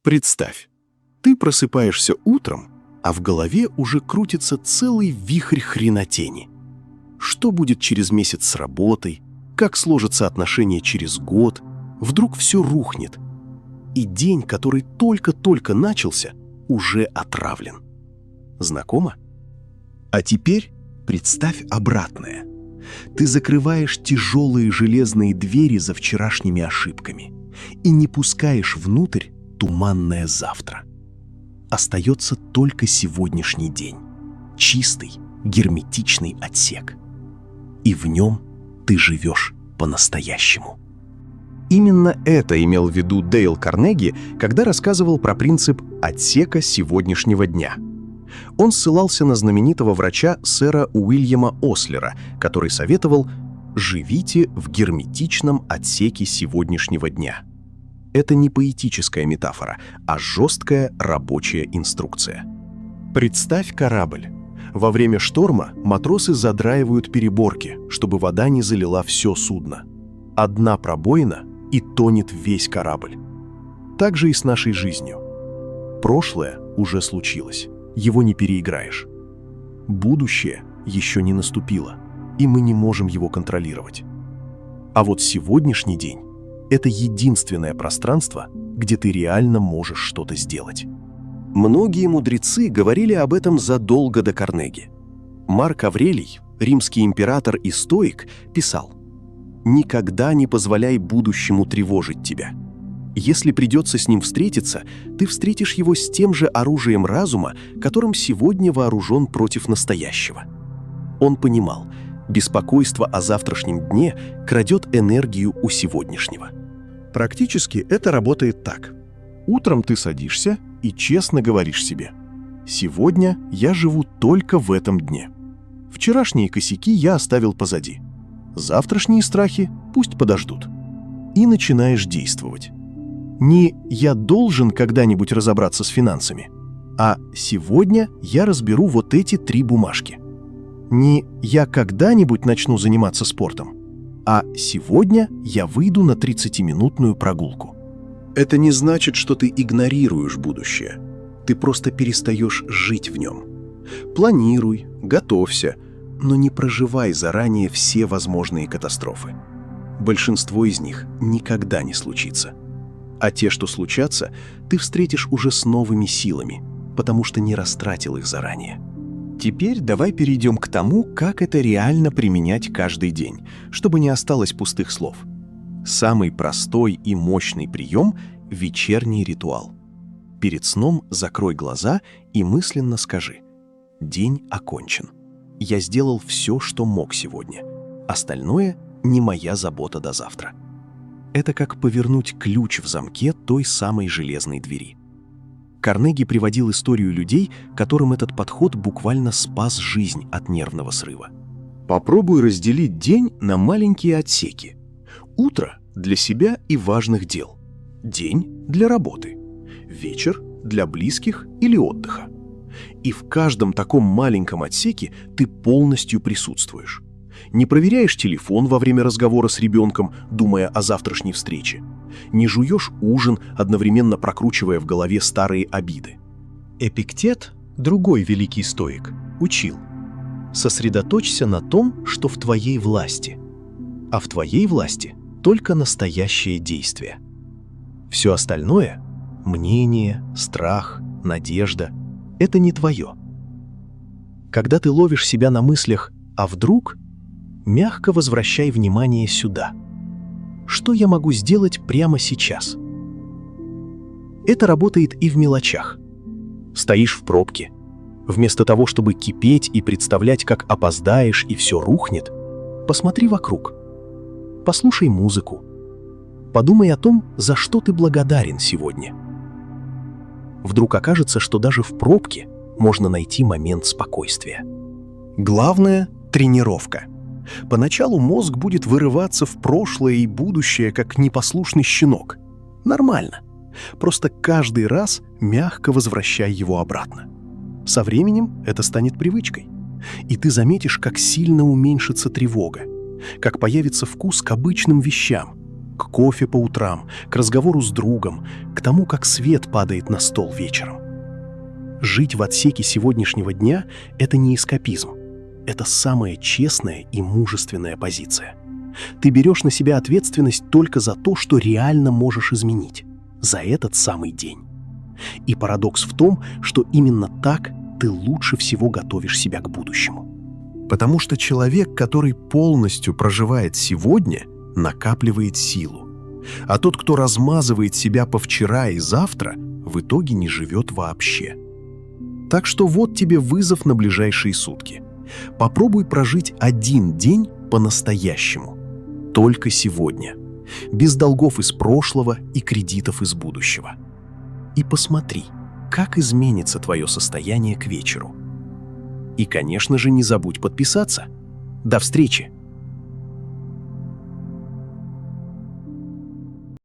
Представь, ты просыпаешься утром, а в голове уже крутится целый вихрь хренотени. Что будет через месяц с работой, как сложатся отношения через год, вдруг все рухнет. И день, который только-только начался, уже отравлен. Знакомо? А теперь представь обратное. Ты закрываешь тяжелые железные двери за вчерашними ошибками и не пускаешь внутрь туманное завтра. Остается только сегодняшний день. Чистый, герметичный отсек. И в нем ты живешь по-настоящему. Именно это имел в виду Дейл Карнеги, когда рассказывал про принцип отсека сегодняшнего дня. Он ссылался на знаменитого врача сэра Уильяма Ослера, который советовал «живите в герметичном отсеке сегодняшнего дня». Это не поэтическая метафора, а жесткая рабочая инструкция. Представь корабль. Во время шторма матросы задраивают переборки, чтобы вода не залила все судно. Одна пробоина — и тонет весь корабль. Так же и с нашей жизнью. Прошлое уже случилось, его не переиграешь. Будущее еще не наступило, и мы не можем его контролировать. А вот сегодняшний день — это единственное пространство, где ты реально можешь что-то сделать. Многие мудрецы говорили об этом задолго до Карнеги. Марк Аврелий, римский император и стоик, писал: «Никогда не позволяй будущему тревожить тебя. Если придется с ним встретиться, ты встретишь его с тем же оружием разума, которым сегодня вооружен против настоящего». Он понимал, беспокойство о завтрашнем дне крадет энергию у сегодняшнего. Практически это работает так. Утром ты садишься и честно говоришь себе: «Сегодня я живу только в этом дне. Вчерашние косяки я оставил позади. Завтрашние страхи пусть подождут». И начинаешь действовать. Не «я должен когда-нибудь разобраться с финансами», а «сегодня я разберу вот эти 3 бумажки». Не «я когда-нибудь начну заниматься спортом», а «сегодня я выйду на 30-минутную прогулку». Это не значит, что ты игнорируешь будущее. Ты просто перестаешь жить в нем. Планируй, готовься, но не проживай заранее все возможные катастрофы. Большинство из них никогда не случится. А те, что случатся, ты встретишь уже с новыми силами, потому что не растратил их заранее. Теперь давай перейдем к тому, как это реально применять каждый день, чтобы не осталось пустых слов. Самый простой и мощный прием — вечерний ритуал. Перед сном закрой глаза и мысленно скажи: «День окончен. Я сделал все, что мог сегодня. Остальное не моя забота до завтра». Это как повернуть ключ в замке той самой железной двери. Карнеги приводил историю людей, которым этот подход буквально спас жизнь от нервного срыва. Попробуй разделить день на маленькие отсеки. Утро для себя и важных дел. День для работы. Вечер для близких или отдыха. И в каждом таком маленьком отсеке ты полностью присутствуешь. Не проверяешь телефон во время разговора с ребенком, думая о завтрашней встрече. Не жуешь ужин, одновременно прокручивая в голове старые обиды. Эпиктет, другой великий стоик, учил: сосредоточься на том, что в твоей власти. А в твоей власти только настоящее действие. Все остальное — мнение, страх, надежда — это не твое. Когда ты ловишь себя на мыслях «а вдруг?», мягко возвращай внимание сюда. Что я могу сделать прямо сейчас? Это работает и в мелочах. Стоишь в пробке. Вместо того, чтобы кипеть и представлять, как опоздаешь и все рухнет, посмотри вокруг. Послушай музыку. Подумай о том, за что ты благодарен сегодня. Вдруг окажется, что даже в пробке можно найти момент спокойствия. Главное — тренировка. Поначалу мозг будет вырываться в прошлое и будущее, как непослушный щенок. Нормально. Просто каждый раз мягко возвращай его обратно. Со временем это станет привычкой. И ты заметишь, как сильно уменьшится тревога, как появится вкус к обычным вещам, к кофе по утрам, к разговору с другом, к тому, как свет падает на стол вечером. Жить в отсеке сегодняшнего дня – это не эскапизм. Это самая честная и мужественная позиция. Ты берешь на себя ответственность только за то, что реально можешь изменить, за этот самый день. И парадокс в том, что именно так ты лучше всего готовишь себя к будущему. Потому что человек, который полностью проживает сегодня, накапливает силу. А тот, кто размазывает себя по вчера и завтра, в итоге не живет вообще. Так что вот тебе вызов на ближайшие сутки. Попробуй прожить один день по-настоящему. Только сегодня. Без долгов из прошлого и кредитов из будущего. И посмотри, как изменится твое состояние к вечеру. И, конечно же, не забудь подписаться. До встречи!